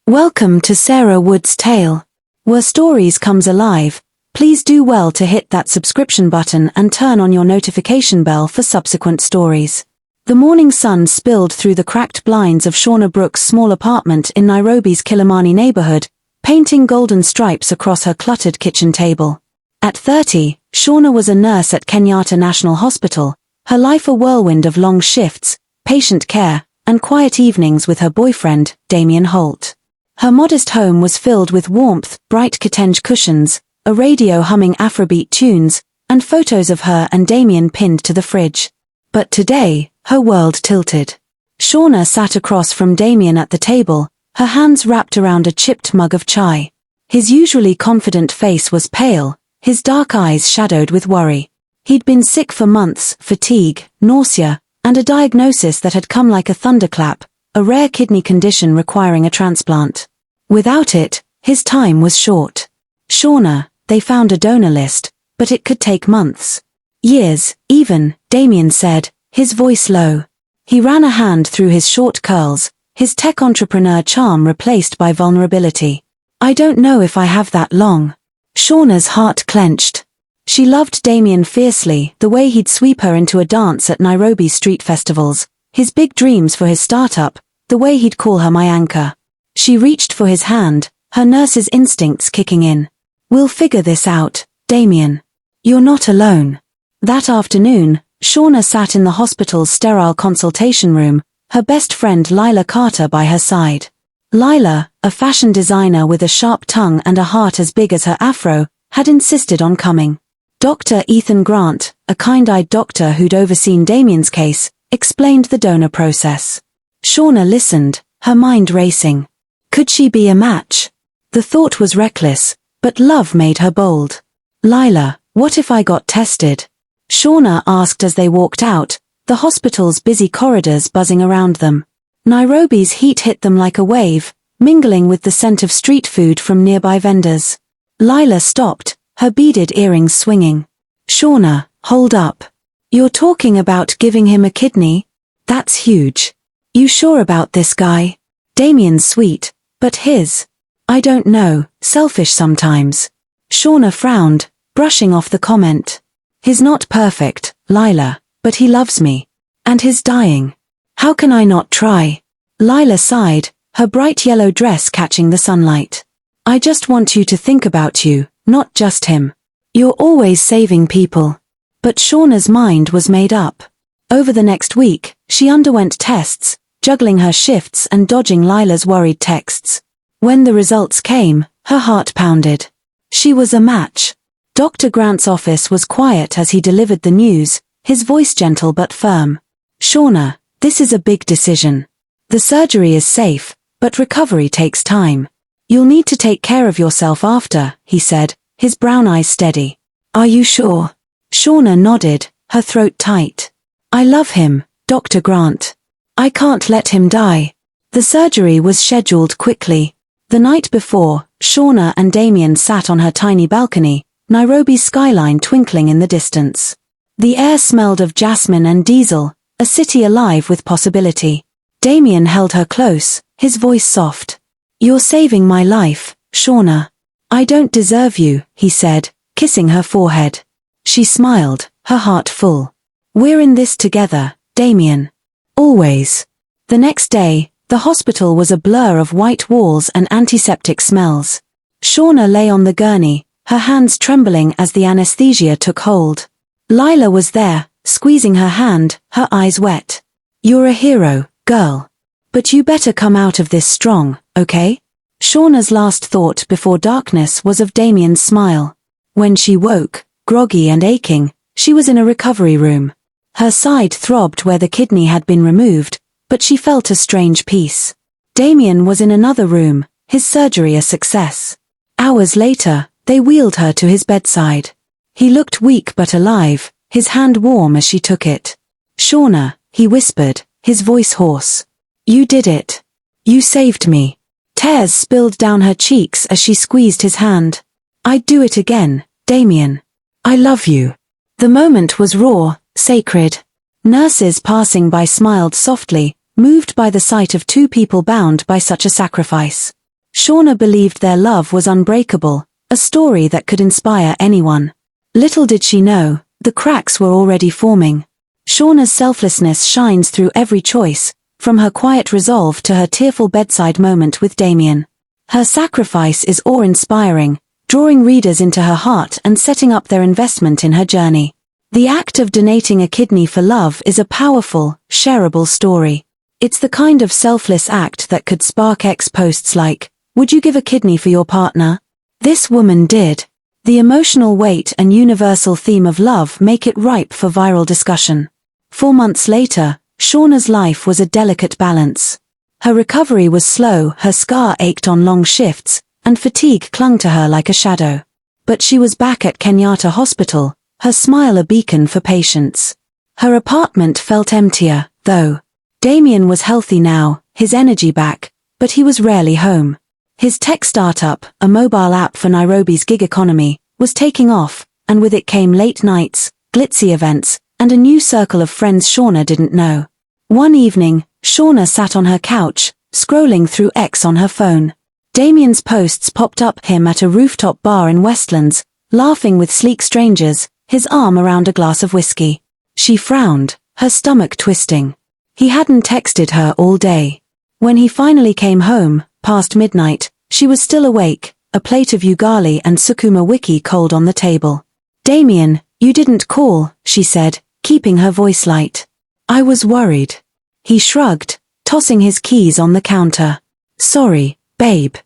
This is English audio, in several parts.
Welcome to Sarah Wood's Tale. Where stories comes alive, please do well to hit that subscription button and turn on your notification bell for subsequent stories. The morning sun spilled through the cracked blinds of Shauna Brooks' small apartment in Nairobi's Kilimani neighborhood, painting golden stripes across her cluttered kitchen table. At 30, Shauna was a nurse at Kenyatta National Hospital, her life a whirlwind of long shifts, patient care, and quiet evenings with her boyfriend, Damien Holt. Her modest home was filled with warmth, bright Kitenge cushions, a radio humming Afrobeat tunes, and photos of her and Damien pinned to the fridge. But today, her world tilted. Shauna sat across from Damien at the table, her hands wrapped around a chipped mug of chai. His usually confident face was pale, his dark eyes shadowed with worry. He'd been sick for months, fatigue, nausea, and a diagnosis that had come like a thunderclap, a rare kidney condition requiring a transplant. Without it, his time was short. Shauna, they found a donor list, but it could take months. Years, even, Damien said, his voice low. He ran a hand through his short curls, his tech entrepreneur charm replaced by vulnerability. I don't know if I have that long. Shauna's heart clenched. She loved Damien fiercely, the way he'd sweep her into a dance at Nairobi street festivals, his big dreams for his startup, the way he'd call her my anchor. She reached for his hand, her nurse's instincts kicking in. We'll figure this out, Damien. You're not alone. That afternoon, Shauna sat in the hospital's sterile consultation room, her best friend Lila Carter by her side. Lila, a fashion designer with a sharp tongue and a heart as big as her afro, had insisted on coming. Dr. Ethan Grant, a kind-eyed doctor who'd overseen Damien's case, explained the donor process. Shauna listened, her mind racing. Could she be a match? The thought was reckless, but love made her bold. Lila, what if I got tested? Shauna asked as they walked out, the hospital's busy corridors buzzing around them. Nairobi's heat hit them like a wave, mingling with the scent of street food from nearby vendors. Lila stopped, her beaded earrings swinging. Shauna, hold up. You're talking about giving him a kidney? That's huge. You sure about this guy? Damien's sweet, but his? I don't know, selfish sometimes. Shauna frowned, brushing off the comment. He's not perfect, Lila, but he loves me. And he's dying. How can I not try? Lila sighed, her bright yellow dress catching the sunlight. I just want you to think about you, not just him. You're always saving people. But Shauna's mind was made up. Over the next week, she underwent tests, juggling her shifts and dodging Lila's worried texts. When the results came, her heart pounded. She was a match. Dr. Grant's office was quiet as he delivered the news, his voice gentle but firm. Shauna, this is a big decision. The surgery is safe, but recovery takes time. You'll need to take care of yourself after, he said, his brown eyes steady. Are you sure? Shauna nodded, her throat tight. I love him, Dr. Grant. I can't let him die. The surgery was scheduled quickly. The night before, Shauna and Damien sat on her tiny balcony, Nairobi's skyline twinkling in the distance. The air smelled of jasmine and diesel, a city alive with possibility. Damien held her close, his voice soft. You're saving my life, Shauna. I don't deserve you, he said, kissing her forehead. She smiled, her heart full. We're in this together, Damien. Always. The next day, the hospital was a blur of white walls and antiseptic smells. Shauna lay on the gurney, her hands trembling as the anesthesia took hold. Lila was there, squeezing her hand, her eyes wet. You're a hero, girl. But you better come out of this strong, okay? Shauna's last thought before darkness was of Damien's smile. When she woke, groggy and aching, she was in a recovery room. Her side throbbed where the kidney had been removed, but she felt a strange peace. Damien was in another room, his surgery a success. Hours later, they wheeled her to his bedside. He looked weak but alive, his hand warm as she took it. Shauna, he whispered, his voice hoarse. You did it. You saved me. Tears spilled down her cheeks as she squeezed his hand. I'd do it again, Damien. I love you. The moment was raw, sacred. Nurses passing by smiled softly, moved by the sight of two people bound by such a sacrifice. Shauna believed their love was unbreakable, a story that could inspire anyone. Little did she know, the cracks were already forming. Shauna's selflessness shines through every choice, from her quiet resolve to her tearful bedside moment with Damien. Her sacrifice is awe-inspiring, drawing readers into her heart and setting up their investment in her journey. The act of donating a kidney for love is a powerful, shareable story. It's the kind of selfless act that could spark X posts like, "Would you give a kidney for your partner?" This woman did. The emotional weight and universal theme of love make it ripe for viral discussion. 4 months later, Shauna's life was a delicate balance. Her recovery was slow, her scar ached on long shifts, and fatigue clung to her like a shadow. But she was back at Kenyatta Hospital, her smile a beacon for patients. Her apartment felt emptier, though. Damien was healthy now, his energy back, but he was rarely home. His tech startup, a mobile app for Nairobi's gig economy, was taking off, and with it came late nights, glitzy events, and a new circle of friends Shauna didn't know. One evening, Shauna sat on her couch, scrolling through X on her phone. Damien's posts popped up him at a rooftop bar in Westlands, laughing with sleek strangers, his arm around a glass of whiskey. She frowned, her stomach twisting. He hadn't texted her all day. When he finally came home, past midnight, she was still awake, a plate of ugali and sukuma wiki cold on the table. "Damien, you didn't call," she said, keeping her voice light. "I was worried." He shrugged, tossing his keys on the counter. "Sorry, babe.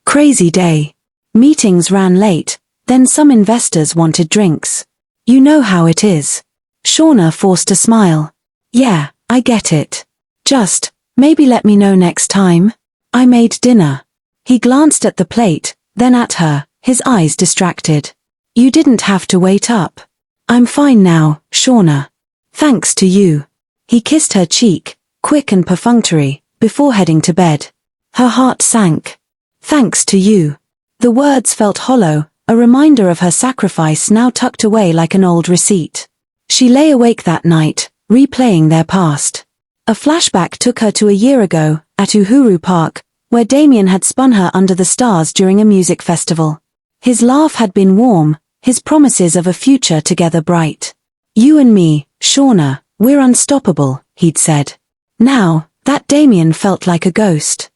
Crazy day. Meetings ran late, then some investors wanted drinks. You know how it is." Shauna forced a smile. "Yeah, I get it. Just, maybe let me know next time. I made dinner." He glanced at the plate, then at her, his eyes distracted. "You didn't have to wait up. I'm fine now, Shauna. Thanks to you." He kissed her cheek, quick and perfunctory, before heading to bed. Her heart sank. "Thanks to you." The words felt hollow, a reminder of her sacrifice now tucked away like an old receipt. She lay awake that night, replaying their past. A flashback took her to a year ago, at Uhuru Park, where Damien had spun her under the stars during a music festival. His laugh had been warm, his promises of a future together bright. "You and me, Shauna, we're unstoppable," he'd said. Now, that Damien felt like a ghost.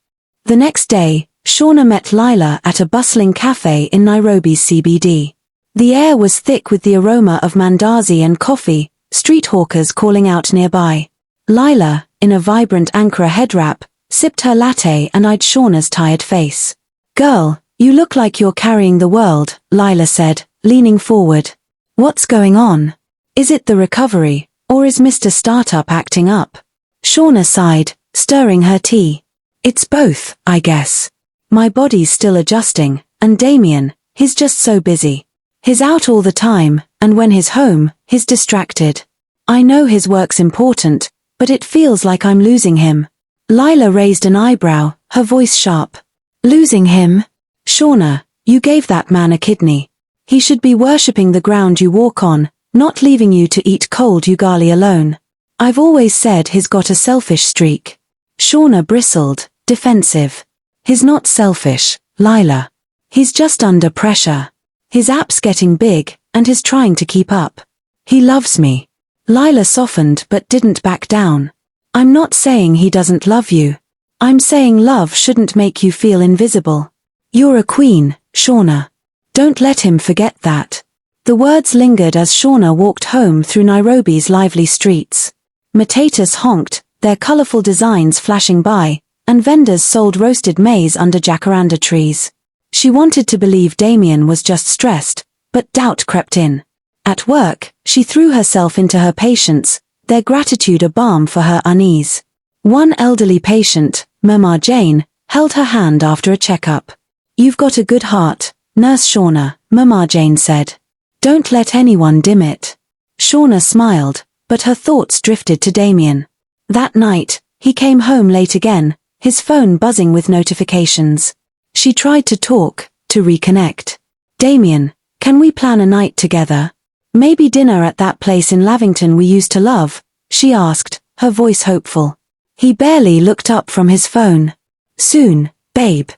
The next day, Shauna met Lila at a bustling cafe in Nairobi's CBD. The air was thick with the aroma of mandazi and coffee, street hawkers calling out nearby. Lila, in a vibrant Ankara head wrap, sipped her latte and eyed Shauna's tired face. "Girl, you look like you're carrying the world," Lila said, leaning forward. "What's going on? Is it the recovery, or is Mr. Startup acting up?" Shauna sighed, stirring her tea. "It's both, I guess. My body's still adjusting, and Damien, he's just so busy. He's out all the time, and when he's home, he's distracted. I know his work's important, but it feels like I'm losing him." Lila raised an eyebrow, her voice sharp. "Losing him? Shauna, you gave that man a kidney. He should be worshipping the ground you walk on, not leaving you to eat cold ugali alone. I've always said he's got a selfish streak." Shauna bristled, defensive. "He's not selfish, Lila. He's just under pressure. His app's getting big, and he's trying to keep up. He loves me." Lila softened but didn't back down. "I'm not saying he doesn't love you. I'm saying love shouldn't make you feel invisible. You're a queen, Shauna. Don't let him forget that." The words lingered as Shauna walked home through Nairobi's lively streets. Matatus honked, their colorful designs flashing by, and vendors sold roasted maize under jacaranda trees. She wanted to believe Damien was just stressed, but doubt crept in. At work, she threw herself into her patients, their gratitude a balm for her unease. One elderly patient, Mama Jane, held her hand after a checkup. "You've got a good heart, Nurse Shauna," Mama Jane said. "Don't let anyone dim it." Shauna smiled, but her thoughts drifted to Damien. That night, he came home late again, his phone buzzing with notifications. She tried to talk, to reconnect. "Damien, can we plan a night together? Maybe dinner at that place in Lavington we used to love?" she asked, her voice hopeful. He barely looked up from his phone. "Soon, babe.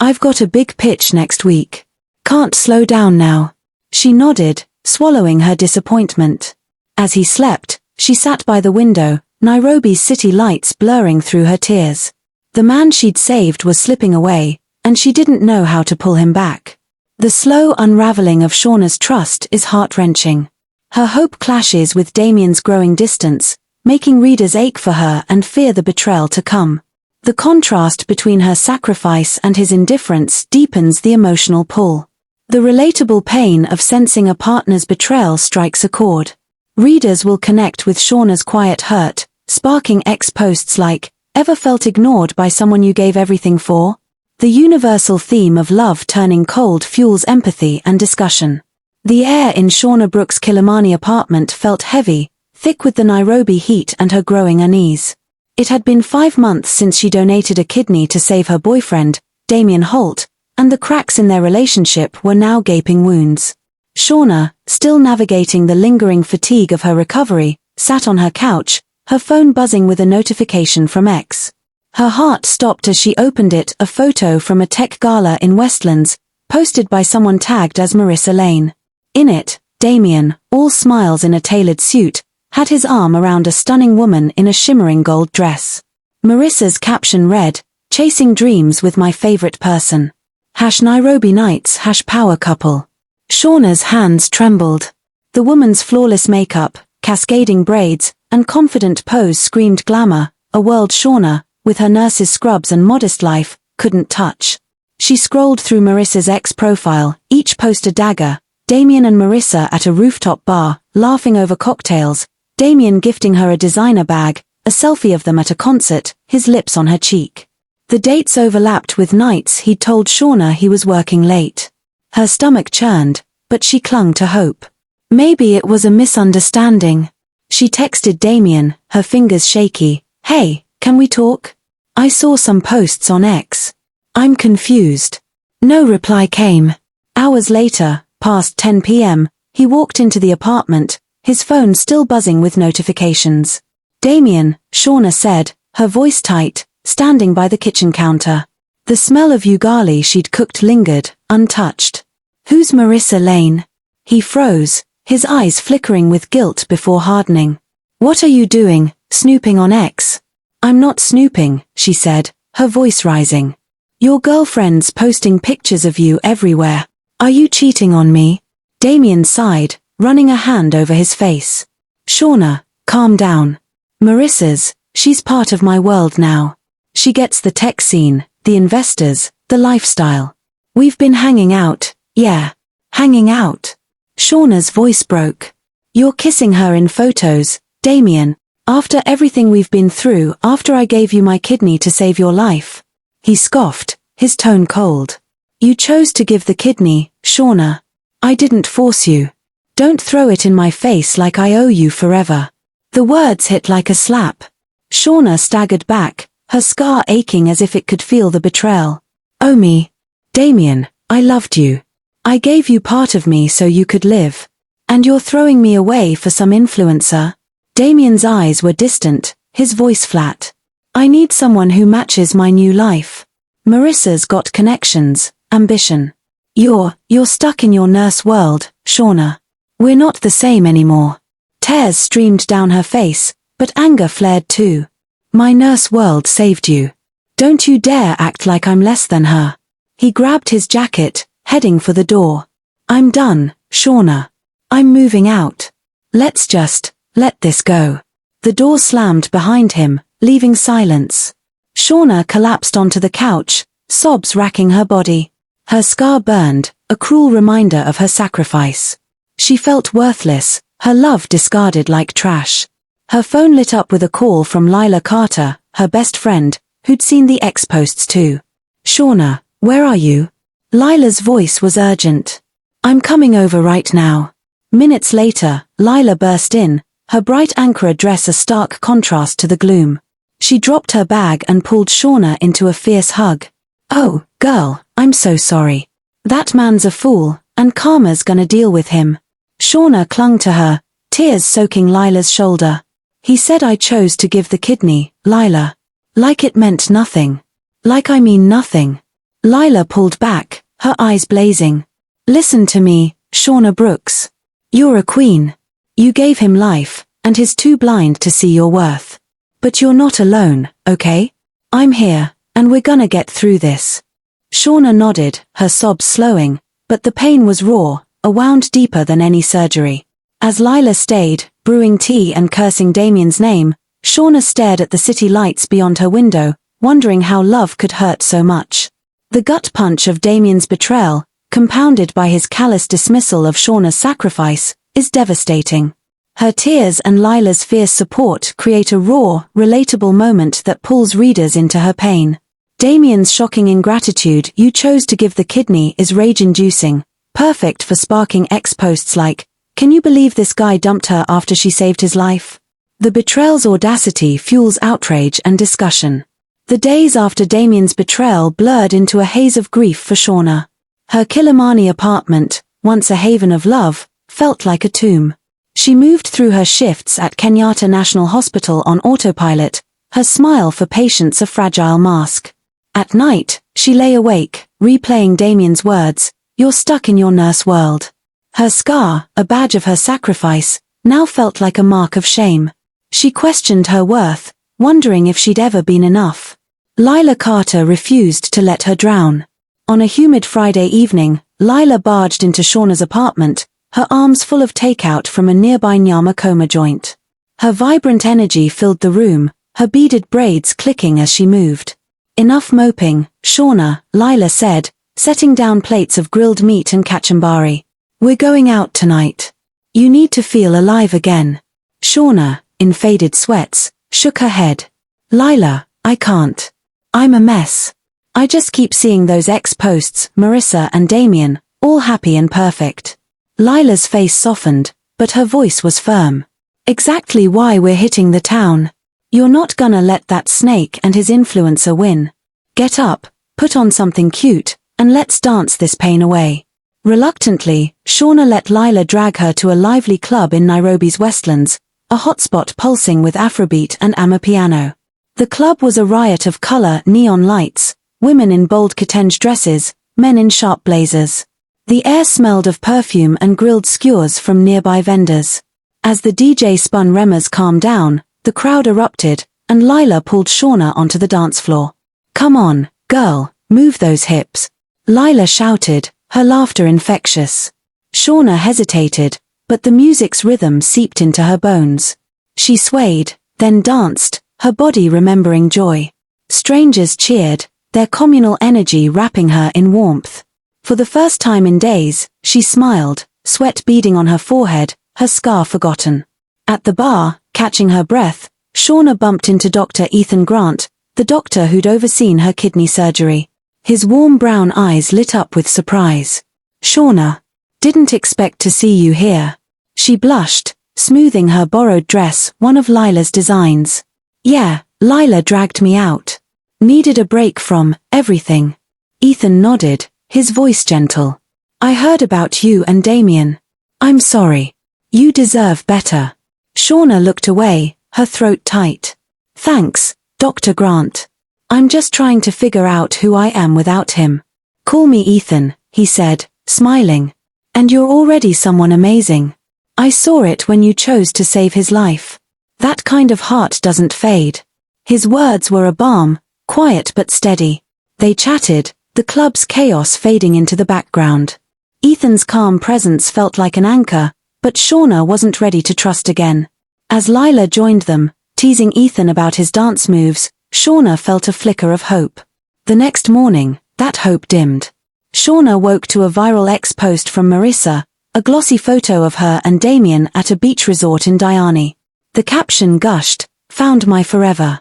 I've got a big pitch next week. Can't slow down now. She nodded, swallowing her disappointment. As he slept, she sat by the window, Nairobi's city lights blurring through her tears. The man she'd saved was slipping away, and she didn't know how to pull him back. The slow unraveling of Shauna's trust is heart-wrenching. Her hope clashes with Damien's growing distance, making readers ache for her and fear the betrayal to come. The contrast between her sacrifice and his indifference deepens the emotional pull. The relatable pain of sensing a partner's betrayal strikes a chord. Readers will connect with Shauna's quiet hurt, sparking posts like, "Ever felt ignored by someone you gave everything for?" The universal theme of love turning cold fuels empathy and discussion. The air in Shauna Brooks' Kilimani apartment felt heavy, thick with the Nairobi heat and her growing unease. It had been 5 months since she donated a kidney to save her boyfriend, Damien Holt, and the cracks in their relationship were now gaping wounds. Shauna, still navigating the lingering fatigue of her recovery, sat on her couch, her phone buzzing with a notification from X. Her heart stopped as she opened it, a photo from a tech gala in Westlands, posted by someone tagged as Marissa Lane. In it, Damien, all smiles in a tailored suit, had his arm around a stunning woman in a shimmering gold dress. Marissa's caption read, "Chasing dreams with my favorite person. #Nairobi Nights #power couple." Shauna's hands trembled. The woman's flawless makeup, cascading braids, and confident pose screamed glamour, a world Shauna, with her nurse's scrubs and modest life, couldn't touch. She scrolled through Marissa's ex-profile, each post a dagger, Damien and Marissa at a rooftop bar, laughing over cocktails, Damien gifting her a designer bag, a selfie of them at a concert, his lips on her cheek. The dates overlapped with nights he'd told Shauna he was working late. Her stomach churned, but she clung to hope. Maybe it was a misunderstanding. She texted Damien, her fingers shaky, "Hey, can we talk? I saw some posts on X. I'm confused." No reply came. Hours later, past 10 p.m., he walked into the apartment, his phone still buzzing with notifications. "Damien," Shauna said, her voice tight, standing by the kitchen counter. The smell of ugali she'd cooked lingered, untouched. "Who's Marissa Lane?" He froze, his eyes flickering with guilt before hardening. "What are you doing, snooping on X?" "I'm not snooping," she said, her voice rising. "Your girlfriend's posting pictures of you everywhere. Are you cheating on me?" Damien sighed, running a hand over his face. "Shauna, calm down. She's part of my world now. She gets the tech scene, the investors, the lifestyle. We've been hanging out, yeah. Hanging out." Shauna's voice broke. "You're kissing her in photos, Damien, after everything we've been through, after I gave you my kidney to save your life." He scoffed, his tone cold. "You chose to give the kidney, Shauna. I didn't force you. Don't throw it in my face like I owe you forever." The words hit like a slap. Shauna staggered back, her scar aching as if it could feel the betrayal. "Oh me. Damien, I loved you. I gave you part of me so you could live. And you're throwing me away for some influencer?" Damien's eyes were distant, his voice flat. "I need someone who matches my new life. Marissa's got connections, ambition. You're stuck in your nurse world, Shauna. We're not the same anymore." Tears streamed down her face, but anger flared too. "My nurse world saved you. Don't you dare act like I'm less than her." He grabbed his jacket, heading for the door. "I'm done, Shauna. I'm moving out. Let's just let this go." The door slammed behind him, leaving silence. Shauna collapsed onto the couch, sobs racking her body. Her scar burned, a cruel reminder of her sacrifice. She felt worthless, her love discarded like trash. Her phone lit up with a call from Lila Carter, her best friend, who'd seen the X posts too. "Shauna, where are you?" Lila's voice was urgent. "I'm coming over right now." Minutes later, Lila burst in, her bright Ankara dress a stark contrast to the gloom. She dropped her bag and pulled Shauna into a fierce hug. "Oh, girl, I'm so sorry. That man's a fool, and Karma's gonna deal with him." Shauna clung to her, tears soaking Lila's shoulder. "He said I chose to give the kidney, Lila. Like it meant nothing. Like I mean nothing." Lila pulled back, her eyes blazing. Listen to me, Shauna Brooks. You're a queen. You gave him life, and he's too blind to see your worth. But you're not alone, okay? I'm here, and we're gonna get through this. Shauna nodded, her sobs slowing, but the pain was raw, a wound deeper than any surgery. As Lila stayed, brewing tea and cursing Damien's name, Shauna stared at the city lights beyond her window, wondering how love could hurt so much. The gut punch of Damien's betrayal, compounded by his callous dismissal of Shauna's sacrifice, is devastating. Her tears and Lila's fierce support create a raw, relatable moment that pulls readers into her pain. Damien's shocking ingratitude you chose to give the kidney is rage-inducing, perfect for sparking X-posts like, "Can you believe this guy dumped her after she saved his life?" The betrayal's audacity fuels outrage and discussion. The days after Damien's betrayal blurred into a haze of grief for Shauna. Her Kilimani apartment, once a haven of love, felt like a tomb. She moved through her shifts at Kenyatta National Hospital on autopilot, her smile for patients a fragile mask. At night, she lay awake, replaying Damien's words, "You're stuck in your nurse world." Her scar, a badge of her sacrifice, now felt like a mark of shame. She questioned her worth, wondering if she'd ever been enough. Lila Carter refused to let her drown. On a humid Friday evening, Lila barged into Shauna's apartment, her arms full of takeout from a nearby Nyama Koma joint. Her vibrant energy filled the room, her beaded braids clicking as she moved. "Enough moping, Shauna," Lila said, setting down plates of grilled meat and kachumbari. "We're going out tonight. You need to feel alive again." Shauna, in faded sweats, shook her head. "Lila, I can't. I'm a mess. I just keep seeing those ex-posts, Marissa and Damien, all happy and perfect." Lila's face softened, but her voice was firm. "Exactly why we're hitting the town. You're not gonna let that snake and his influencer win. Get up, put on something cute, and let's dance this pain away." Reluctantly, Shauna let Lila drag her to a lively club in Nairobi's Westlands, a hotspot pulsing with Afrobeat and Amapiano. The club was a riot of color, neon lights, women in bold kitenge dresses, men in sharp blazers. The air smelled of perfume and grilled skewers from nearby vendors. As the DJ spun Rema's Calm Down, the crowd erupted, and Lila pulled Shauna onto the dance floor. "Come on, girl, move those hips," Lila shouted, her laughter infectious. Shauna hesitated, but the music's rhythm seeped into her bones. She swayed, then danced, her body remembering joy. Strangers cheered, their communal energy wrapping her in warmth. For the first time in days, she smiled, sweat beading on her forehead, her scar forgotten. At the bar, catching her breath, Shauna bumped into Dr. Ethan Grant, the doctor who'd overseen her kidney surgery. His warm brown eyes lit up with surprise. "Shauna, didn't expect to see you here." She blushed, smoothing her borrowed dress, one of Lila's designs. "Yeah, Lila dragged me out. Needed a break from everything." Ethan nodded, his voice gentle. "I heard about you and Damien. I'm sorry. You deserve better." Shauna looked away, her throat tight. "Thanks, Dr. Grant. I'm just trying to figure out who I am without him." "Call me Ethan," he said, smiling. "And you're already someone amazing. I saw it when you chose to save his life. That kind of heart doesn't fade." His words were a balm, quiet but steady. They chatted, the club's chaos fading into the background. Ethan's calm presence felt like an anchor, but Shauna wasn't ready to trust again. As Lila joined them, teasing Ethan about his dance moves, Shauna felt a flicker of hope. The next morning, that hope dimmed. Shauna woke to a viral X-post from Marissa, a glossy photo of her and Damien at a beach resort in Diani. The caption gushed, "Found my forever.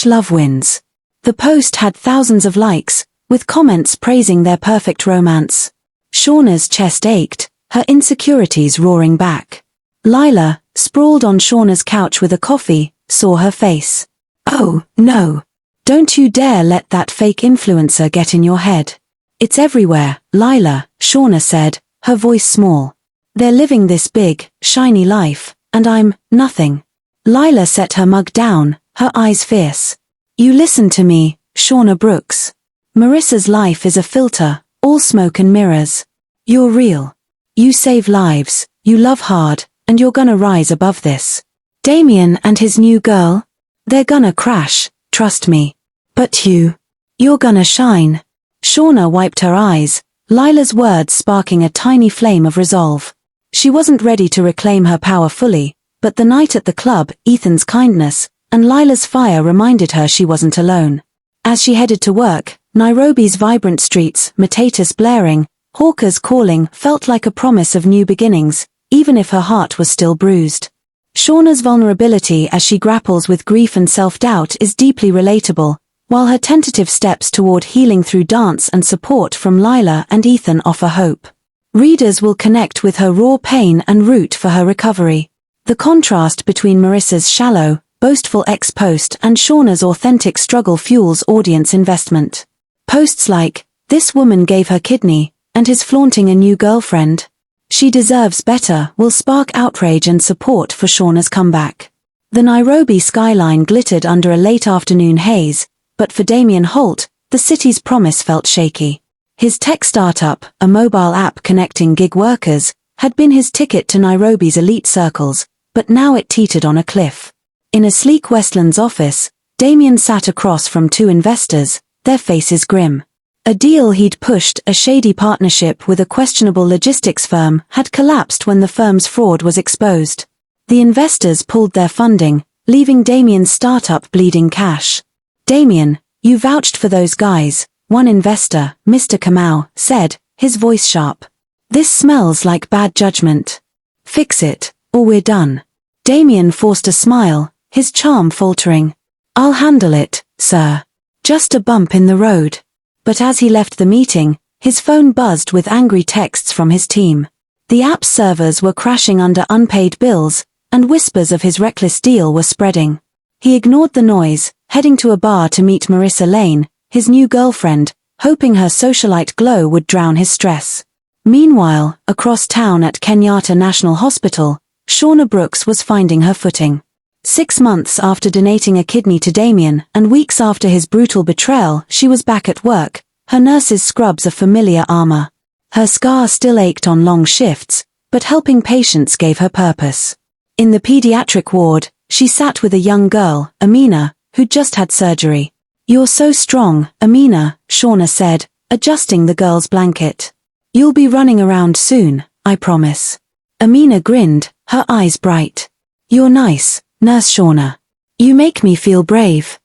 #love wins." The post had thousands of likes, with comments praising their perfect romance. Shauna's chest ached, her insecurities roaring back. Lila, sprawled on Shauna's couch with a coffee, saw her face. "Oh, no. Don't you dare let that fake influencer get in your head. It's everywhere, Lila," Shauna said, her voice small. "They're living this big, shiny life, and I'm nothing." Lila set her mug down, her eyes fierce. "You listen to me, Shauna Brooks. Marissa's life is a filter, all smoke and mirrors. You're real. You save lives, you love hard, and you're gonna rise above this. Damien and his new girl? They're gonna crash, trust me. But you're gonna shine. Shauna wiped her eyes, Lila's words sparking a tiny flame of resolve. She wasn't ready to reclaim her power fully, but the night at the club, Ethan's kindness, and Lila's fire reminded her she wasn't alone. As she headed to work, Nairobi's vibrant streets, Matatus blaring, hawkers calling, felt like a promise of new beginnings, even if her heart was still bruised. Shauna's vulnerability as she grapples with grief and self-doubt is deeply relatable, while her tentative steps toward healing through dance and support from Lila and Ethan offer hope. Readers will connect with her raw pain and root for her recovery. The contrast between Marissa's shallow, boastful ex-post and Shauna's authentic struggle fuels audience investment. Posts like, "This woman gave her kidney, and is flaunting a new girlfriend. She deserves better," will spark outrage and support for Shauna's comeback. The Nairobi skyline glittered under a late afternoon haze, but for Damien Holt, the city's promise felt shaky. His tech startup, a mobile app connecting gig workers, had been his ticket to Nairobi's elite circles, but now it teetered on a cliff. In a sleek Westlands office, Damien sat across from two investors, their faces grim. A deal he'd pushed, a shady partnership with a questionable logistics firm, had collapsed when the firm's fraud was exposed. The investors pulled their funding, leaving Damien's startup bleeding cash. "Damien, you vouched for those guys," one investor, Mr. Kamau, said, his voice sharp. "This smells like bad judgment. Fix it, or we're done." Damien forced a smile, his charm faltering. "I'll handle it, sir. Just a bump in the road." But as he left the meeting, his phone buzzed with angry texts from his team. The app's servers were crashing under unpaid bills, and whispers of his reckless deal were spreading. He ignored the noise, heading to a bar to meet Marissa Lane, his new girlfriend, hoping her socialite glow would drown his stress. Meanwhile, across town at Kenyatta National Hospital, Shauna Brooks was finding her footing. 6 months after donating a kidney to Damien, and weeks after his brutal betrayal, she was back at work, her nurse's scrubs a familiar armor. Her scar still ached on long shifts, but helping patients gave her purpose. In the pediatric ward, she sat with a young girl, Amina, who'd just had surgery. "You're so strong, Amina," Shauna said, adjusting the girl's blanket. "You'll be running around soon, I promise." Amina grinned, her eyes bright. "You're nice, Nurse Shauna. You make me feel brave."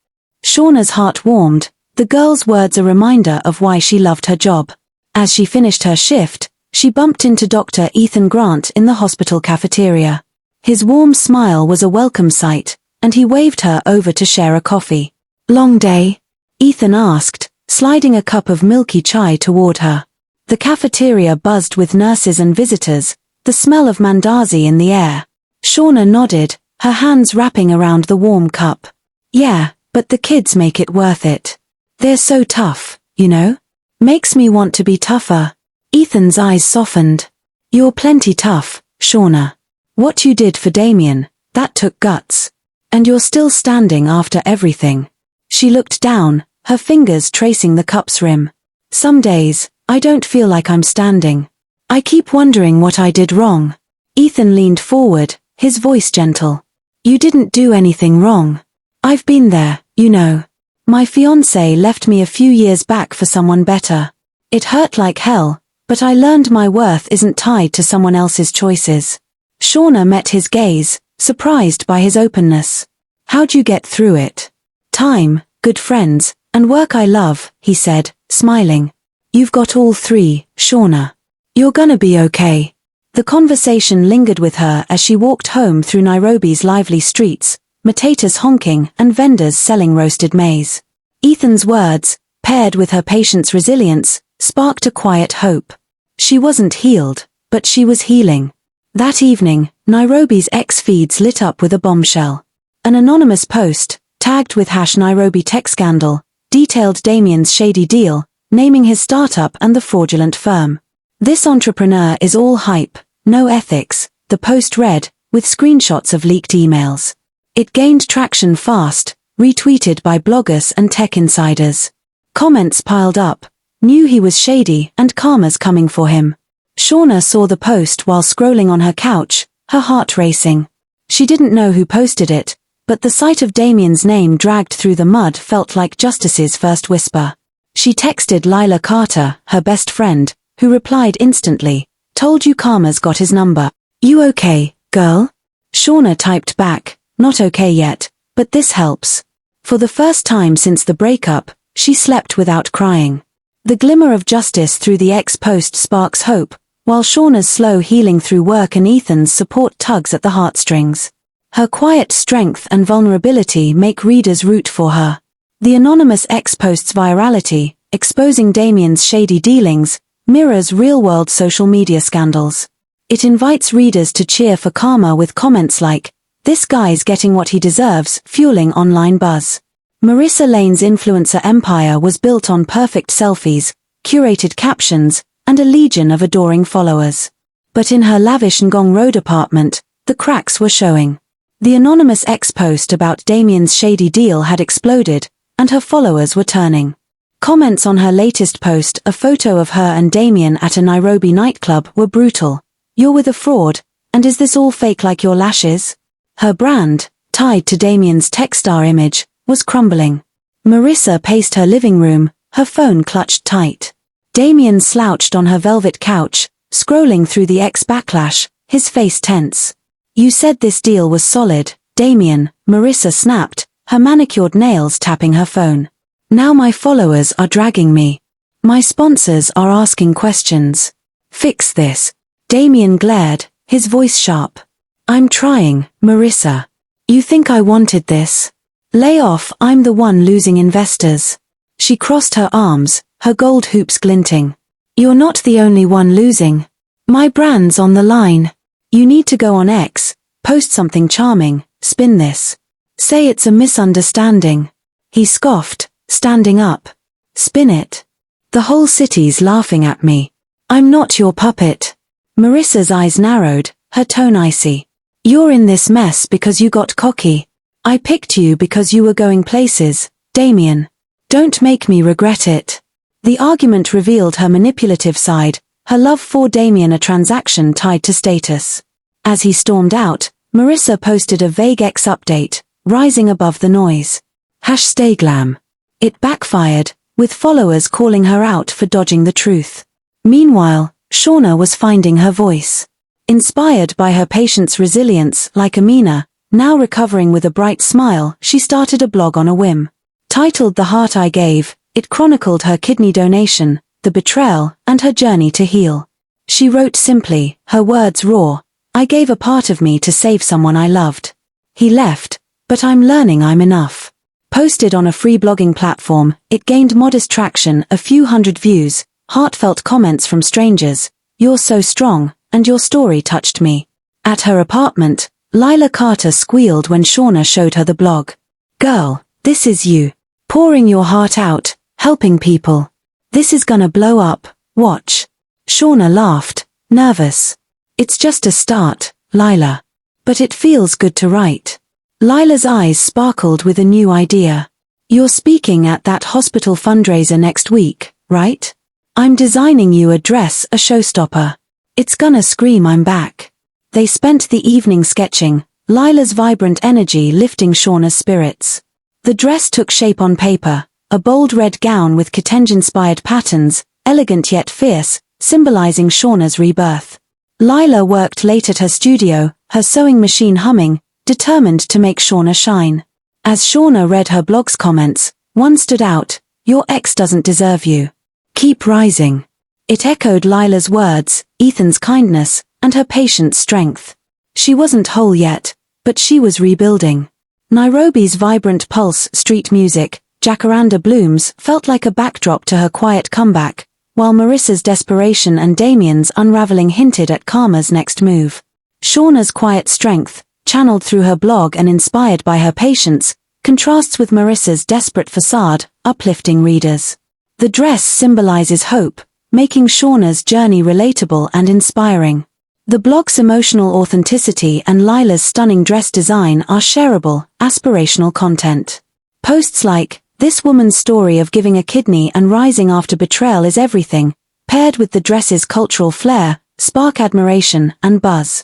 Shauna's heart warmed, the girl's words a reminder of why she loved her job. As she finished her shift, she bumped into Dr. Ethan Grant in the hospital cafeteria. His warm smile was a welcome sight, and he waved her over to share a coffee. "Long day?" Ethan asked, sliding a cup of milky chai toward her. The cafeteria buzzed with nurses and visitors, the smell of mandazi in the air. Shauna nodded, her hands wrapping around the warm cup. "Yeah, but the kids make it worth it. They're so tough, you know? Makes me want to be tougher." Ethan's eyes softened. "You're plenty tough, Shauna. What you did for Damien, that took guts. And you're still standing after everything." She looked down, her fingers tracing the cup's rim. "Some days, I don't feel like I'm standing. I keep wondering what I did wrong." Ethan leaned forward, his voice gentle. "You didn't do anything wrong. I've been there, you know. My fiancé left me a few years back for someone better. It hurt like hell, but I learned my worth isn't tied to someone else's choices." Shauna met his gaze, surprised by his openness. "How'd you get through it?" "Time, good friends, and work I love," he said, smiling. "You've got all three, Shauna. You're gonna be okay." The conversation lingered with her as she walked home through Nairobi's lively streets, Matatus honking and vendors selling roasted maize. Ethan's words, paired with her patient's resilience, sparked a quiet hope. She wasn't healed, but she was healing. That evening, Nairobi's X feeds lit up with a bombshell. An anonymous post, tagged with #Nairobi Tech Scandal, detailed Damien's shady deal, naming his startup and the fraudulent firm. "This entrepreneur is all hype, no ethics," the post read, with screenshots of leaked emails. It gained traction fast, retweeted by bloggers and tech insiders. Comments piled up. Knew he was shady and karma's coming for him. Shauna saw the post while scrolling on her couch, her heart racing. She didn't know who posted it, but the sight of Damien's name dragged through the mud felt like justice's first whisper. She texted Lila Carter, her best friend, who replied instantly, "Told you karma's got his number. You okay, girl?" Shauna typed back, "Not okay yet, but this helps." For the first time since the breakup, she slept without crying. The glimmer of justice through the ex-post sparks hope, while Shauna's slow healing through work and Ethan's support tugs at the heartstrings. Her quiet strength and vulnerability make readers root for her. The anonymous ex-post's virality, exposing Damien's shady dealings, mirrors real-world social media scandals. It invites readers to cheer for karma with comments like, "This guy's getting what he deserves," fueling online buzz. Marissa Lane's influencer empire was built on perfect selfies, curated captions, and a legion of adoring followers. But in her lavish Ngong Road apartment, the cracks were showing. The anonymous ex-post about Damien's shady deal had exploded, and her followers were turning. Comments on her latest post, a photo of her and Damien at a Nairobi nightclub, were brutal. "You're with a fraud, and is this all fake like your lashes?" Her brand, tied to Damien's Techstar image, was crumbling. Marissa paced her living room, her phone clutched tight. Damien slouched on her velvet couch, scrolling through the ex-backlash, his face tense. "You said this deal was solid, Damien," Marissa snapped, her manicured nails tapping her phone. "Now my followers are dragging me. My sponsors are asking questions. Fix this." Damien glared, his voice sharp. "I'm trying, Marissa. You think I wanted this? Lay off, I'm the one losing investors." She crossed her arms, her gold hoops glinting. "You're not the only one losing. My brand's on the line. You need to go on X, post something charming, spin this. Say it's a misunderstanding." He scoffed, standing up. "Spin it. The whole city's laughing at me. I'm not your puppet." Marissa's eyes narrowed, her tone icy. "You're in this mess because you got cocky. I picked you because you were going places, Damien. Don't make me regret it." The argument revealed her manipulative side, her love for Damien a transaction tied to status. As he stormed out, Marissa posted a vague X update, rising above the noise. #StayGlam. It backfired, with followers calling her out for dodging the truth. Meanwhile, Shauna was finding her voice. Inspired by her patient's resilience, like Amina, now recovering with a bright smile, she started a blog on a whim. Titled "The Heart I Gave," it chronicled her kidney donation, the betrayal, and her journey to heal. She wrote simply, her words raw, "I gave a part of me to save someone I loved. He left, but I'm learning I'm enough." Posted on a free blogging platform, it gained modest traction, a few hundred views, heartfelt comments from strangers, "You're so strong, and your story touched me." At her apartment, Lila Carter squealed when Shauna showed her the blog. "Girl, this is you. Pouring your heart out, helping people. This is gonna blow up, watch." Shauna laughed, nervous. "It's just a start, Lila. But it feels good to write." Lila's eyes sparkled with a new idea. "You're speaking at that hospital fundraiser next week, right? I'm designing you a dress, a showstopper. It's gonna scream I'm back." They spent the evening sketching, Lila's vibrant energy lifting Shauna's spirits. The dress took shape on paper, a bold red gown with Kitenge-inspired patterns, elegant yet fierce, symbolizing Shauna's rebirth. Lila worked late at her studio, her sewing machine humming, determined to make Shauna shine. As Shauna read her blog's comments, one stood out, "Your ex doesn't deserve you. Keep rising." It echoed Lila's words, Ethan's kindness, and her patient's strength. She wasn't whole yet, but she was rebuilding. Nairobi's vibrant pulse, street music, jacaranda blooms felt like a backdrop to her quiet comeback, while Marissa's desperation and Damien's unraveling hinted at karma's next move. Shauna's quiet strength, channeled through her blog and inspired by her patience, contrasts with Marissa's desperate facade, uplifting readers. The dress symbolizes hope, making Shauna's journey relatable and inspiring. The blog's emotional authenticity and Lila's stunning dress design are shareable, aspirational content. Posts like, This woman's story of giving a kidney and rising after betrayal is everything, paired with the dress's cultural flair, spark admiration and buzz.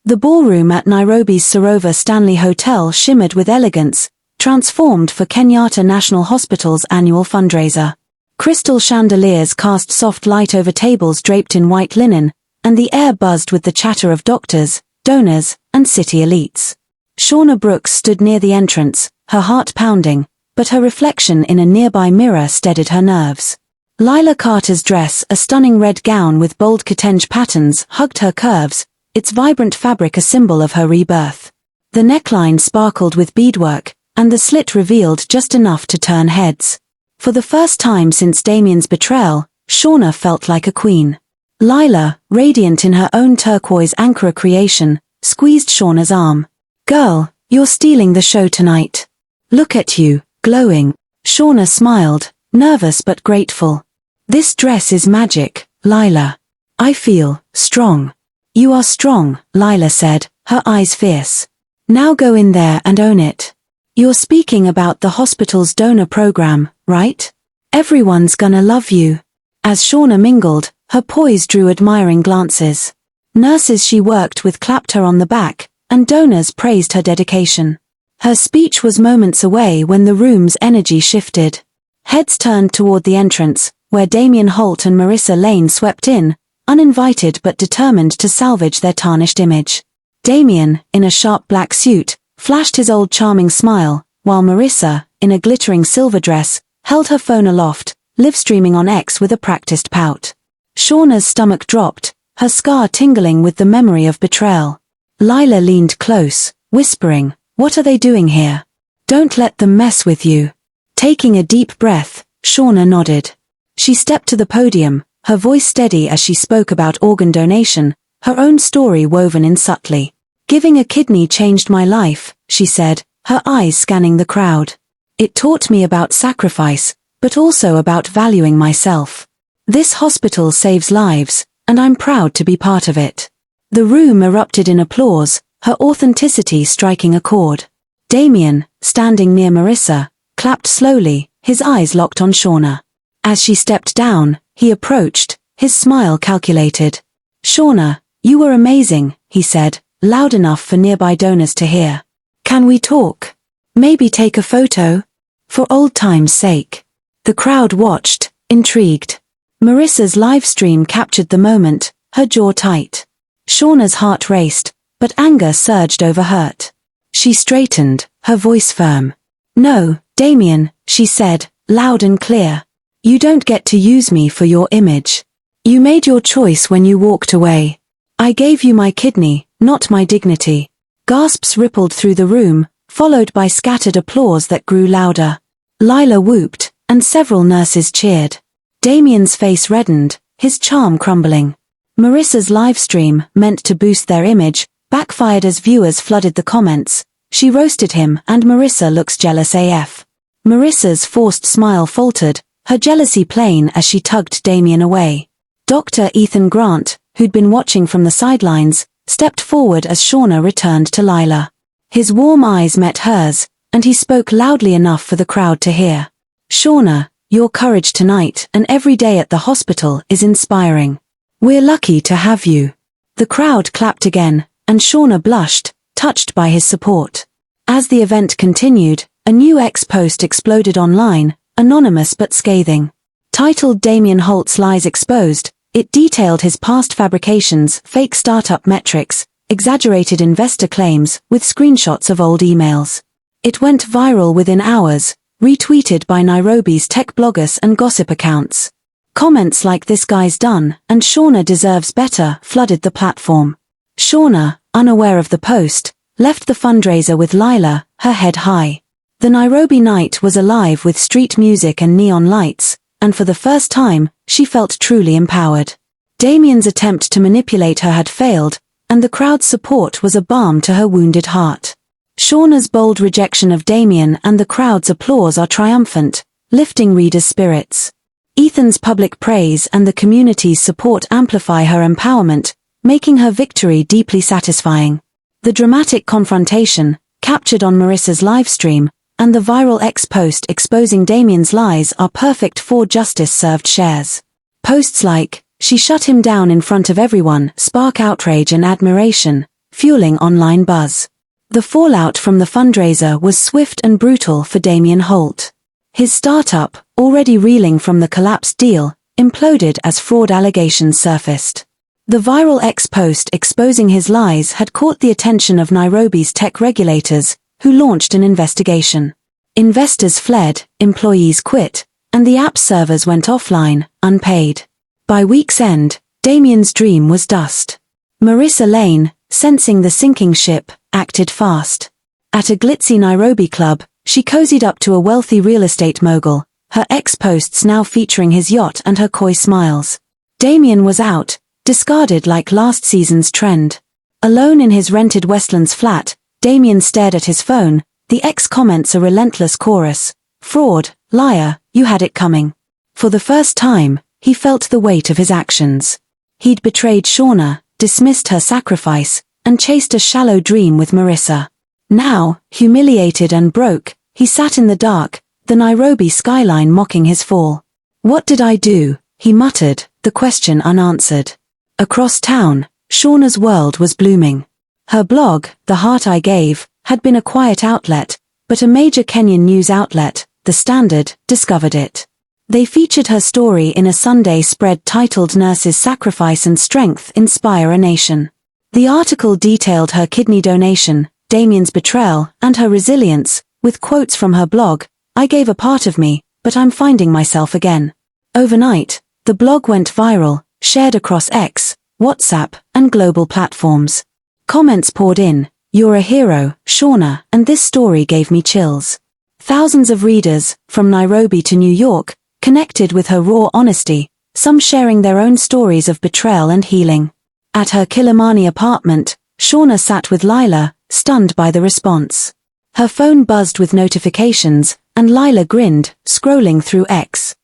The ballroom at Nairobi's Sarova Stanley Hotel shimmered with elegance, transformed for Kenyatta National Hospital's annual fundraiser. Crystal chandeliers cast soft light over tables draped in white linen, and the air buzzed with the chatter of doctors, donors, and city elites. Shauna Brooks stood near the entrance, her heart pounding, but her reflection in a nearby mirror steadied her nerves. Lila Carter's dress, a stunning red gown with bold kitenge patterns, hugged her curves, its vibrant fabric a symbol of her rebirth. The neckline sparkled with beadwork, and the slit revealed just enough to turn heads. For the first time since Damien's betrayal, Shauna felt like a queen. Lila, radiant in her own turquoise Ankara creation, squeezed Shauna's arm. "Girl, you're stealing the show tonight. Look at you, glowing." Shauna smiled, nervous but grateful. "This dress is magic, Lila. I feel strong." "You are strong," Lila said, her eyes fierce. "Now go in there and own it. You're speaking about the hospital's donor program, right? Everyone's gonna love you." As Shauna mingled, her poise drew admiring glances. Nurses she worked with clapped her on the back, and donors praised her dedication. Her speech was moments away when the room's energy shifted. Heads turned toward the entrance, where Damien Holt and Marissa Lane swept in, uninvited but determined to salvage their tarnished image. Damien, in a sharp black suit, flashed his old charming smile, while Marissa, in a glittering silver dress, held her phone aloft, live-streaming on X with a practiced pout. Shauna's stomach dropped, her scar tingling with the memory of betrayal. Lila leaned close, whispering, "What are they doing here? Don't let them mess with you." Taking a deep breath, Shauna nodded. She stepped to the podium, her voice steady as she spoke about organ donation, her own story woven in subtly. "Giving a kidney changed my life," she said, her eyes scanning the crowd. "It taught me about sacrifice, but also about valuing myself. This hospital saves lives, and I'm proud to be part of it." The room erupted in applause, her authenticity striking a chord. Damien, standing near Marissa, clapped slowly, his eyes locked on Shauna. As she stepped down, he approached, his smile calculated. "Shauna, you were amazing," he said, loud enough for nearby donors to hear. "Can we talk? Maybe take a photo? For old time's sake." The crowd watched, intrigued. Marissa's live stream captured the moment, her jaw tight. Shauna's heart raced, but anger surged over hurt. She straightened, her voice firm. "No, Damien," she said, loud and clear. "You don't get to use me for your image. You made your choice when you walked away. I gave you my kidney, not my dignity." Gasps rippled through the room, followed by scattered applause that grew louder. Lila whooped, and several nurses cheered. Damien's face reddened, his charm crumbling. Marissa's livestream, meant to boost their image, backfired as viewers flooded the comments. "She roasted him and Marissa looks jealous AF." Marissa's forced smile faltered, her jealousy plain as she tugged Damien away. Dr. Ethan Grant, who'd been watching from the sidelines, stepped forward as Shauna returned to Lila. His warm eyes met hers, and he spoke loudly enough for the crowd to hear. "Shauna, your courage tonight and every day at the hospital is inspiring. We're lucky to have you." The crowd clapped again, and Shauna blushed, touched by his support. As the event continued, a new X post exploded online, anonymous but scathing. Titled "Damien Holt's Lies Exposed," it detailed his past fabrications, fake startup metrics, exaggerated investor claims, with screenshots of old emails. It went viral within hours, retweeted by Nairobi's tech bloggers and gossip accounts. Comments like "This guy's done," and "Shauna deserves better," flooded the platform. Shauna, unaware of the post, left the fundraiser with Lila, her head high. The Nairobi night was alive with street music and neon lights, and for the first time, she felt truly empowered. Damien's attempt to manipulate her had failed, and the crowd's support was a balm to her wounded heart. Shauna's bold rejection of Damien and the crowd's applause are triumphant, lifting readers' spirits. Ethan's public praise and the community's support amplify her empowerment, making her victory deeply satisfying. The dramatic confrontation, captured on Marissa's livestream, and the viral X post exposing Damien's lies are perfect for justice-served shares. Posts like, "She shut him down in front of everyone," spark outrage and admiration, fueling online buzz. The fallout from the fundraiser was swift and brutal for Damien Holt. His startup, already reeling from the collapsed deal, imploded as fraud allegations surfaced. The viral X post exposing his lies had caught the attention of Nairobi's tech regulators, who launched an investigation. Investors fled, employees quit, and the app servers went offline, unpaid. By week's end, Damien's dream was dust. Marissa Lane, sensing the sinking ship, acted fast. At a glitzy Nairobi club, she cozied up to a wealthy real estate mogul, her X posts now featuring his yacht and her coy smiles. Damien was out, discarded like last season's trend. Alone in his rented Westlands flat, Damien stared at his phone, the X comments a relentless chorus. "Fraud, liar, you had it coming." For the first time, he felt the weight of his actions. He'd betrayed Shauna, dismissed her sacrifice, and chased a shallow dream with Marissa. Now, humiliated and broke, he sat in the dark, the Nairobi skyline mocking his fall. "What did I do?" he muttered, the question unanswered. Across town, Shauna's world was blooming. Her blog, The Heart I Gave, had been a quiet outlet, but a major Kenyan news outlet, The Standard, discovered it. They featured her story in a Sunday spread titled "Nurses' Sacrifice and Strength Inspire a Nation." The article detailed her kidney donation, Damien's betrayal, and her resilience, with quotes from her blog, "I gave a part of me, but I'm finding myself again." Overnight, the blog went viral, shared across X, WhatsApp, and global platforms. Comments poured in, "You're a hero, Shauna, and this story gave me chills." Thousands of readers, from Nairobi to New York, connected with her raw honesty, some sharing their own stories of betrayal and healing. At her Kilimani apartment, Shauna sat with Lila, stunned by the response. Her phone buzzed with notifications, and Lila grinned, scrolling through X.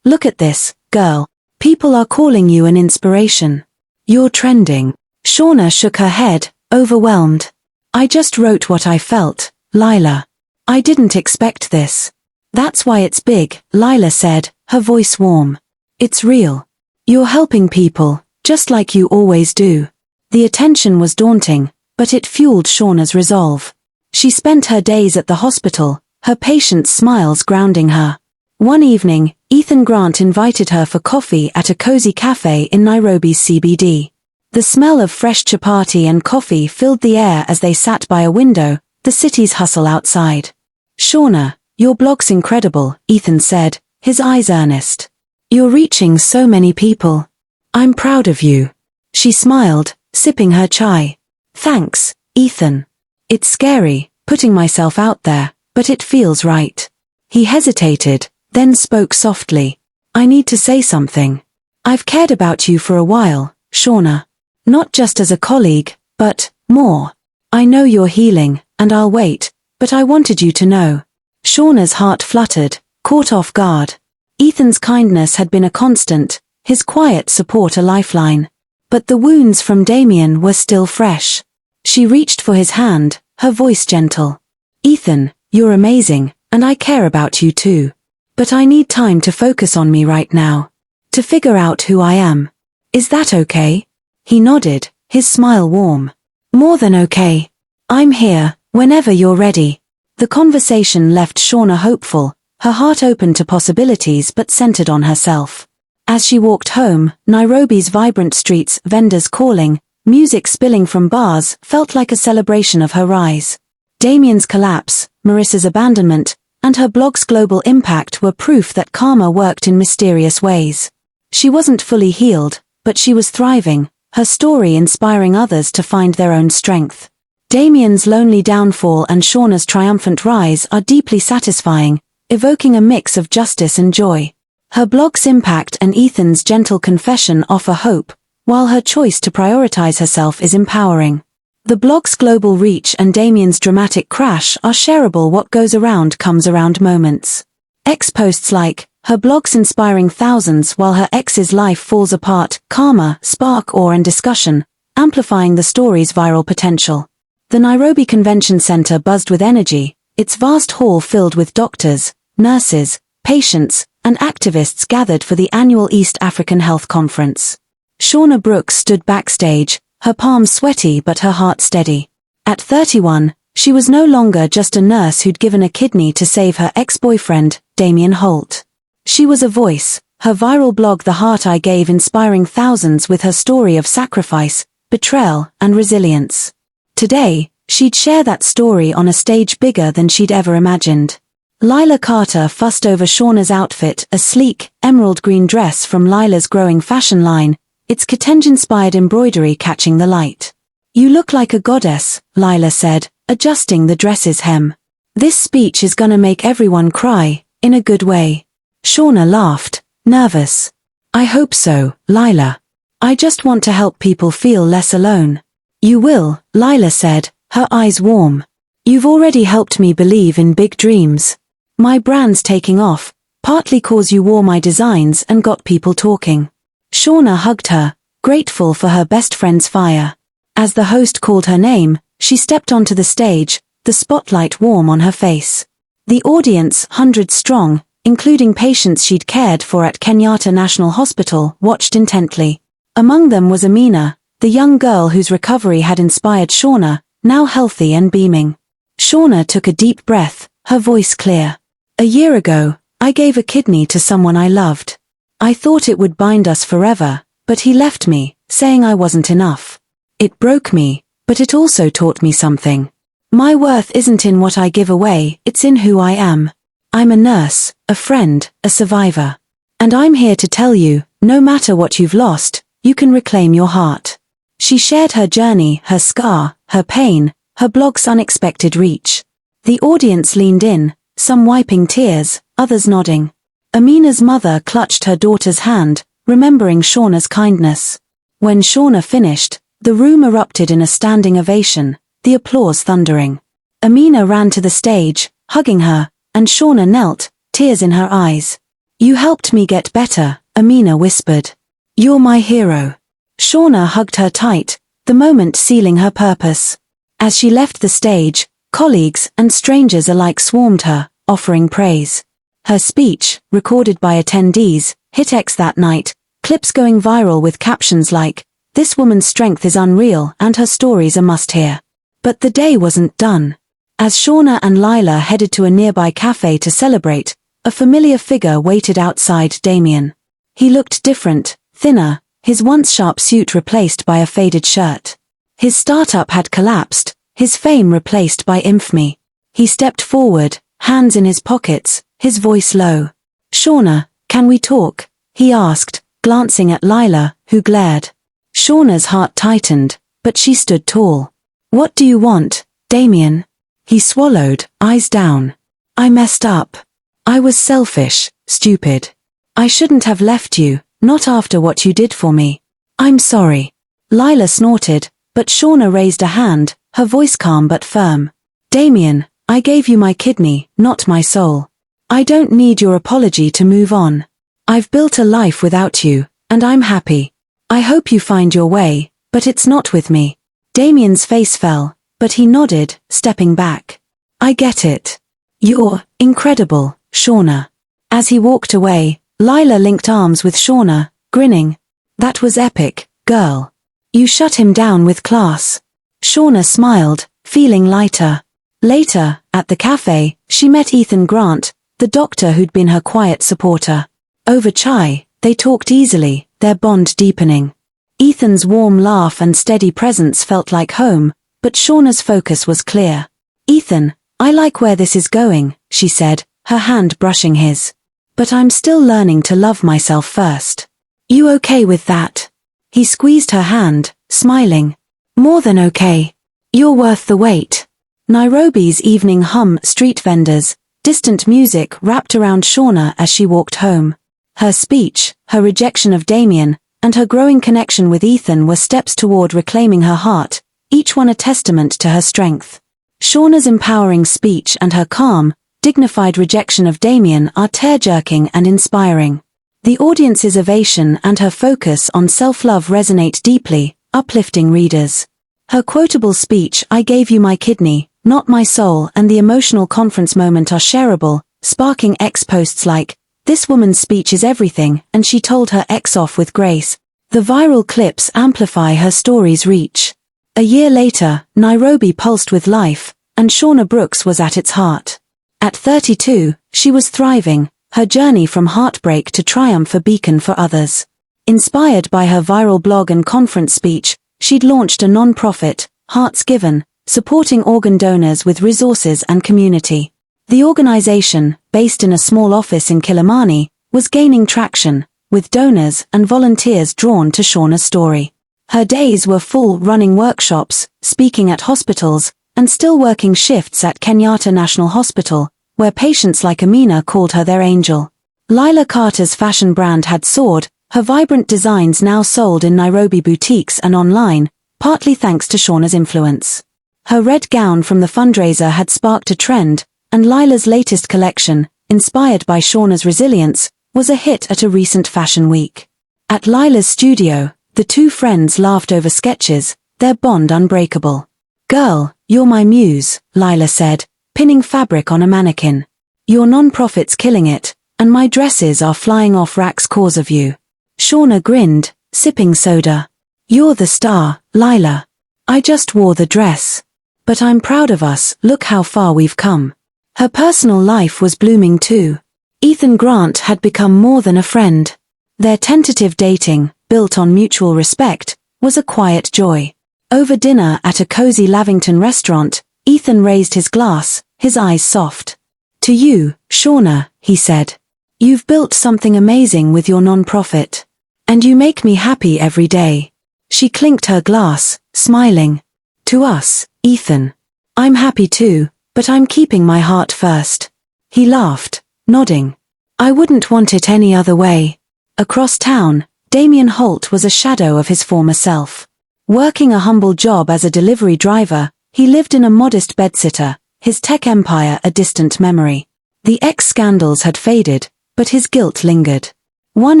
"Look at this, girl. People are calling you an inspiration. You're trending." Shauna shook her head, overwhelmed. "I just wrote what I felt, Lila. I didn't expect this." "That's why it's big," Lila said, her voice warm. "It's real. You're helping people, just like you always do." The attention was daunting, but it fueled Shauna's resolve. She spent her days at the hospital, her patients' smiles grounding her. One evening, Ethan Grant invited her for coffee at a cozy cafe in Nairobi's CBD. The smell of fresh chapati and coffee filled the air as they sat by a window, the city's hustle outside. "Shauna, your blog's incredible," Ethan said, his eyes earnest. "You're reaching so many people. I'm proud of you." She smiled, sipping her chai. "Thanks, Ethan. It's scary, putting myself out there, but it feels right." He hesitated, then spoke softly. "I need to say something. I've cared about you for a while, Shauna. Not just as a colleague, but more. I know you're healing, and I'll wait, but I wanted you to know." Shauna's heart fluttered, caught off guard. Ethan's kindness had been a constant, his quiet support a lifeline. But the wounds from Damien were still fresh. She reached for his hand, her voice gentle. "Ethan, you're amazing, and I care about you too. But I need time to focus on me right now. To figure out who I am. Is that okay?" He nodded, his smile warm. "More than okay. I'm here, whenever you're ready." The conversation left Shauna hopeful, her heart open to possibilities but centered on herself. As she walked home, Nairobi's vibrant streets, vendors calling, music spilling from bars, felt like a celebration of her rise. Damien's collapse, Marissa's abandonment, and her blog's global impact were proof that karma worked in mysterious ways. She wasn't fully healed, but she was thriving, her story inspiring others to find their own strength. Damien's lonely downfall and Shauna's triumphant rise are deeply satisfying, evoking a mix of justice and joy. Her blog's impact and Ethan's gentle confession offer hope, while her choice to prioritize herself is empowering. The blog's global reach and Damien's dramatic crash are shareable what goes around comes around moments. X posts like, her blog's inspiring thousands while her ex's life falls apart, karma, spark awe and discussion, amplifying the story's viral potential. The Nairobi Convention Center buzzed with energy, its vast hall filled with doctors, nurses, patients, and activists gathered for the annual East African Health Conference. Shauna Brooks stood backstage, her palms sweaty but her heart steady. At 31, she was no longer just a nurse who'd given a kidney to save her ex-boyfriend, Damien Holt. She was a voice, her viral blog The Heart I Gave inspiring thousands with her story of sacrifice, betrayal, and resilience. Today, she'd share that story on a stage bigger than she'd ever imagined. Lila Carter fussed over Shauna's outfit, a sleek, emerald green dress from Lila's growing fashion line, its Kitenge-inspired embroidery catching the light. "You look like a goddess," Lila said, adjusting the dress's hem. "This speech is gonna make everyone cry, in a good way." Shauna laughed, nervous. "I hope so, Lila. I just want to help people feel less alone." "You will," Lila said, her eyes warm. "You've already helped me believe in big dreams. My brand's taking off, partly cause you wore my designs and got people talking." Shauna hugged her, grateful for her best friend's fire. As the host called her name, she stepped onto the stage, the spotlight warm on her face. The audience, hundreds strong, including patients she'd cared for at Kenyatta National Hospital, watched intently. Among them was Amina, the young girl whose recovery had inspired Shauna, now healthy and beaming. Shauna took a deep breath, her voice clear. "A year ago, I gave a kidney to someone I loved. I thought it would bind us forever, but he left me, saying I wasn't enough. It broke me, but it also taught me something. My worth isn't in what I give away, it's in who I am. I'm a nurse, a friend, a survivor. And I'm here to tell you, no matter what you've lost, you can reclaim your heart." She shared her journey, her scar, her pain, her blog's unexpected reach. The audience leaned in, some wiping tears, others nodding. Amina's mother clutched her daughter's hand, remembering Shauna's kindness. When Shauna finished, the room erupted in a standing ovation, the applause thundering. Amina ran to the stage, hugging her, and Shauna knelt, tears in her eyes. "You helped me get better," Amina whispered. "You're my hero." Shauna hugged her tight, the moment sealing her purpose. As she left the stage, colleagues and strangers alike swarmed her, offering praise. Her speech, recorded by attendees, hit X that night, clips going viral with captions like, "This woman's strength is unreal and her story's a must-hear." But the day wasn't done. As Shauna and Lila headed to a nearby cafe to celebrate, a familiar figure waited outside Damien. He looked different, thinner, his once sharp suit replaced by a faded shirt. His startup had collapsed, his fame replaced by infamy. He stepped forward, hands in his pockets, his voice low. "Shauna, can we talk?" he asked, glancing at Lila, who glared. Shauna's heart tightened, but she stood tall. "What do you want, Damien?" He swallowed, eyes down. "I messed up. I was selfish, stupid. I shouldn't have left you, not after what you did for me. I'm sorry." Lila snorted, but Shauna raised a hand, her voice calm but firm. "Damien, I gave you my kidney, not my soul. I don't need your apology to move on. I've built a life without you, and I'm happy. I hope you find your way, but it's not with me." Damien's face fell, but he nodded, stepping back. "I get it. You're incredible, Shauna." As he walked away, Lila linked arms with Shauna, grinning. "That was epic, girl. You shut him down with class." Shauna smiled, feeling lighter. Later, at the cafe, she met Ethan Grant, the doctor who'd been her quiet supporter. Over chai, they talked easily, their bond deepening. Ethan's warm laugh and steady presence felt like home, but Shauna's focus was clear. "Ethan, I like where this is going," she said, her hand brushing his. "But I'm still learning to love myself first. You okay with that?" He squeezed her hand, smiling. "More than okay. You're worth the wait." Nairobi's evening street vendors, distant music wrapped around Shauna as she walked home. Her speech, her rejection of Damien, and her growing connection with Ethan were steps toward reclaiming her heart, each one a testament to her strength. Shauna's empowering speech and her calm, dignified rejection of Damien are tear-jerking and inspiring. The audience's ovation and her focus on self-love resonate deeply, uplifting readers. Her quotable speech, "I gave you my kidney, Not My Soul and the emotional conference moment are shareable, sparking X posts like, "This woman's speech is everything, and she told her ex off with grace." The viral clips amplify her story's reach. A year later, Nairobi pulsed with life, and Shauna Brooks was at its heart. At 32, she was thriving, her journey from heartbreak to triumph a beacon for others. Inspired by her viral blog and conference speech, she'd launched a non-profit, Hearts Given, supporting organ donors with resources and community. The organization, based in a small office in Kilimani, was gaining traction, with donors and volunteers drawn to Shauna's story. Her days were full, running workshops, speaking at hospitals, and still working shifts at Kenyatta National Hospital, where patients like Amina called her their angel. Lila Carter's fashion brand had soared, her vibrant designs now sold in Nairobi boutiques and online, partly thanks to Shauna's influence. Her red gown from the fundraiser had sparked a trend, and Lila's latest collection, inspired by Shauna's resilience, was a hit at a recent fashion week. At Lila's studio, the two friends laughed over sketches, their bond unbreakable. "Girl, you're my muse," Lila said, pinning fabric on a mannequin. "Your non-profit's killing it, and my dresses are flying off racks cause of you." Shauna grinned, sipping soda. "You're the star, Lila. I just wore the dress. But I'm proud of us, look how far we've come." Her personal life was blooming too. Ethan Grant had become more than a friend. Their tentative dating, built on mutual respect, was a quiet joy. Over dinner at a cozy Lavington restaurant, Ethan raised his glass, his eyes soft. "To you, Shauna," he said. "You've built something amazing with your non-profit. And you make me happy every day." She clinked her glass, smiling. "To us, Ethan. I'm happy too, but I'm keeping my heart first." He laughed, nodding. "I wouldn't want it any other way." Across town, Damien Holt was a shadow of his former self. Working a humble job as a delivery driver, he lived in a modest bedsitter, his tech empire a distant memory. The ex-scandals had faded, but his guilt lingered. One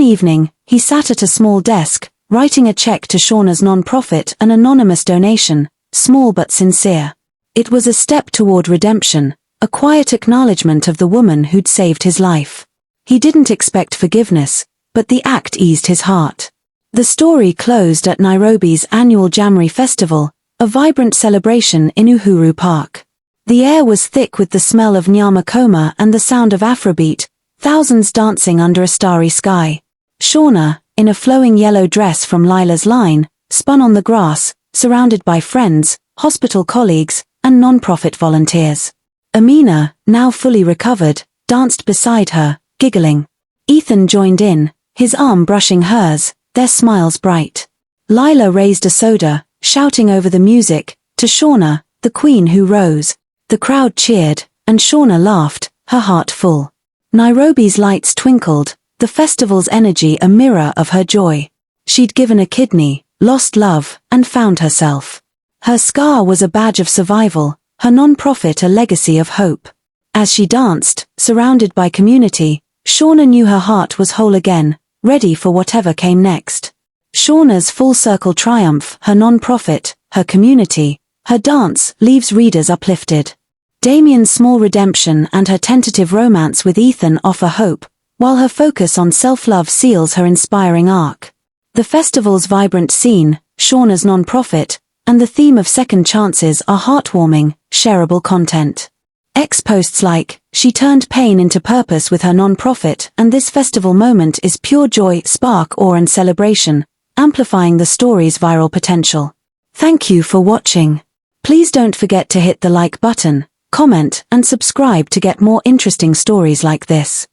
evening, he sat at a small desk, writing a check to Shauna's non-profit, an anonymous donation, small but sincere. It was a step toward redemption, a quiet acknowledgement of the woman who'd saved his life. He didn't expect forgiveness, but the act eased his heart. The story closed at Nairobi's annual Jamboree Festival, a vibrant celebration in Uhuru Park. The air was thick with the smell of nyama koma and the sound of Afrobeat, thousands dancing under a starry sky. Shauna, in a flowing yellow dress from Lila's line, spun on the grass, surrounded by friends, hospital colleagues, and non-profit volunteers. Amina, now fully recovered, danced beside her, giggling. Ethan joined in, his arm brushing hers, their smiles bright. Lila raised a soda, shouting over the music, to Shauna, the queen who rose. The crowd cheered, and Shauna laughed, her heart full. Nairobi's lights twinkled, the festival's energy a mirror of her joy. She'd given a kidney, lost love, and found herself. Her scar was a badge of survival, her non-profit a legacy of hope. As she danced, surrounded by community, Shauna knew her heart was whole again, ready for whatever came next. Shauna's full-circle triumph, her non-profit, her community, her dance, leaves readers uplifted. Damien's small redemption and her tentative romance with Ethan offer hope, while her focus on self-love seals her inspiring arc. The festival's vibrant scene, Shauna's non-profit, and the theme of second chances are heartwarming, shareable content. X posts like, "She turned pain into purpose with her non-profit," and "This festival moment is pure joy," spark awe and celebration, amplifying the story's viral potential. Thank you for watching. Please don't forget to hit the like button, comment, and subscribe to get more interesting stories like this.